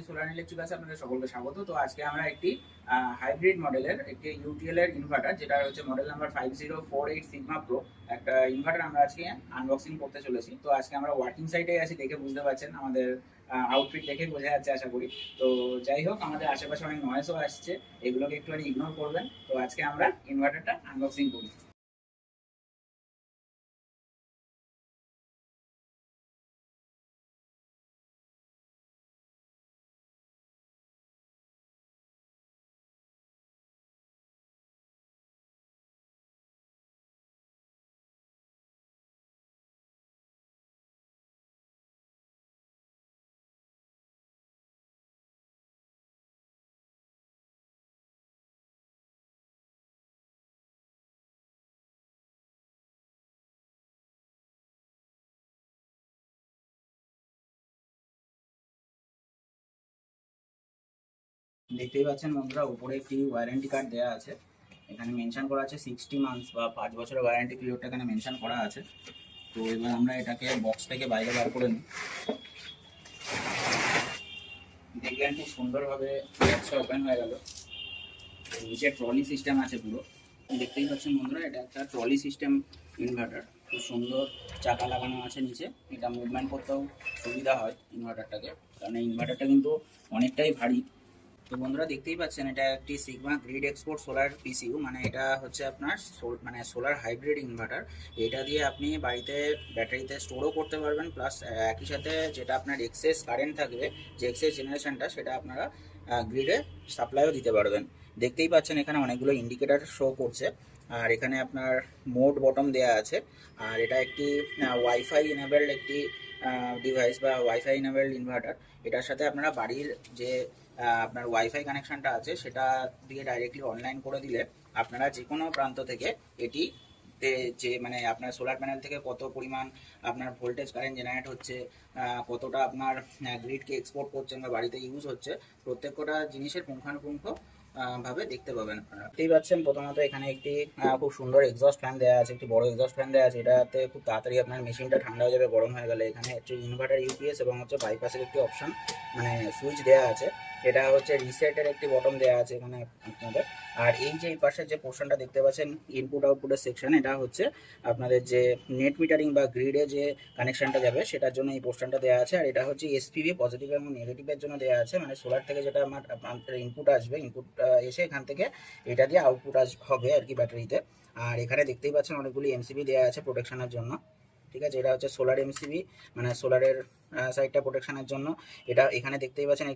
Solar ইলেকট্রিকালসে আপনাদের সকলকে স্বাগত। তো আজকে আমরা একটি হাইব্রিড মডেলের একটি ইউটিএল এর ইনভার্টার, যেটা হচ্ছে মডেল নাম্বার 5048 সিগমা প্রো, একটা ইনভার্টার আমরা আজকে আনবক্সিং করতে চলেছি। তো আজকে আমরা ওয়ার্কিং সাইডে আছি, দেখে বুঝতে পারছেন, আমাদের আউটফিট দেখে বোঝা যাচ্ছে আশা করি। তো যাই হোক, আমাদের আশেপাশে অনেক নয়েজও আসছে, এগুলোকে একটুখানি ইগনোর করবেন। তো আজকে আমরা ইনভার্টারটা আনবক্সিং করি। দেখতেই পাচ্ছেন বন্ধুরা, উপরে একটি ওয়ারেন্টি কার্ড দেওয়া আছে। এখানে মেনশন করা আছে 60 মান্থস বা 5 বছরের ওয়ারেন্টি পিরিয়ডটা এখানে মেনশন করা আছে। তো এবার আমরা এটাকে বক্স থেকে বাইরে বার করে নিই। দেখলেন খুব সুন্দরভাবে বক্সটা ওপেন হয়ে গেল। নিচে ট্রলি সিস্টেম আছে পুরো। দেখতেই পাচ্ছেন বন্ধুরা, এটা একটা ট্রলি সিস্টেম ইনভার্টার। খুব সুন্দর চাকা লাগানো আছে নিচে, এটা মুভমেন্ট করতেও সুবিধা হয় ইনভার্টারটাকে, কারণ এই ইনভার্টারটা কিন্তু অনেকটাই ভারী। তো বন্ধুরা দেখতেই পাচ্ছেন, এটা একটি সিগমা গ্রিড এক্সপোর্ট সোলার পিসিইউ, মানে এটা হচ্ছে আপনার সোলার হাইব্রিড ইনভার্টার। এটা দিয়ে আপনি বাড়িতে ব্যাটারিতে স্টোরও করতে পারবেন, প্লাস একই সাথে যেটা আপনার এক্সেস কারেন্ট থাকবে, যে এক্সেস জেনারেশনটা, সেটা আপনারা গ্রিডে সাপ্লাইও দিতে পারবেন। দেখতেই পাচ্ছেন এখানে অনেকগুলো ইন্ডিকেটার শো করছে, আর এখানে আপনার মোড বটম দেওয়া আছে। আর এটা একটি ওয়াইফাই ইনেবলড একটি ডিভাইস বা ওয়াইফাই ইনেবলড ইনভার্টার। এটার সাথে আপনারা বাড়ির যে আপনার ওয়াইফাই কানেকশনটা আছে সেটা দিয়ে ডাইরেক্টলি অনলাইন করে দিলে আপনারা যে কোনো প্রান্ত থেকে এটি যে মানে আপনার সোলার প্যানেল থেকে কত পরিমাণ আপনার ভোল্টেজ কারেন্ট জেনারেট হচ্ছে, কতটা আপনার গ্রিডকে এক্সপোর্ট করছেন বা বাড়িতে ইউজ হচ্ছে, প্রত্যেকটা জিনিসের পুঙ্খানুপুঙ্খ ভাবে দেখতে পাবেন আপনারা। দেখতেই পাচ্ছেন প্রথমত এখানে একটি খুব সুন্দর এক্সস্ট ফ্যান দেওয়া আছে, একটি বড় এক্সস্ট ফ্যান দেওয়া আছে। এটাতে খুব তাড়াতাড়ি আপনার মেশিনটা ঠান্ডা হয়ে যাবে গরম হয়ে গেলে। এখানে হচ্ছে ইনভার্টার ইউপিএস এবং হচ্ছে বাইপাসের একটি অপশন, মানে সুইচ দেওয়া আছে। এটা হচ্ছে রিসেটের একটি বটন দেওয়া আছে এখানে আপনাদের। আর এই যে এই পাশের যে পোর্শনটা দেখতে পাচ্ছেন ইনপুট আউটপুটের সেকশন, এটা হচ্ছে আপনাদের যে নেট মিটারিং বা গ্রিডে যে কানেকশনটা যাবে সেটার জন্য এই পোর্শনটা দেওয়া আছে। আর এটা হচ্ছে এসপিভি পজিটিভ এবং নেগেটিভের জন্য দেওয়া আছে, মানে সোলার থেকে যেটা আপনার ইনপুট আসবে, ইনপুট এসে এখান থেকে এটা দিয়ে আউটপুট হবে আর কি ব্যাটারিতে। আর এখানে দেখতেই পাচ্ছেন অনেকগুলি এমসিবি দেওয়া আছে প্রোটেকশনের জন্য। ঠিক আছে, এটা হচ্ছে সোলার এমসিবি, মানে সোলারের সাইডটা প্রোটেকশনের জন্য। এটা এখানে দেখতেই পাচ্ছেন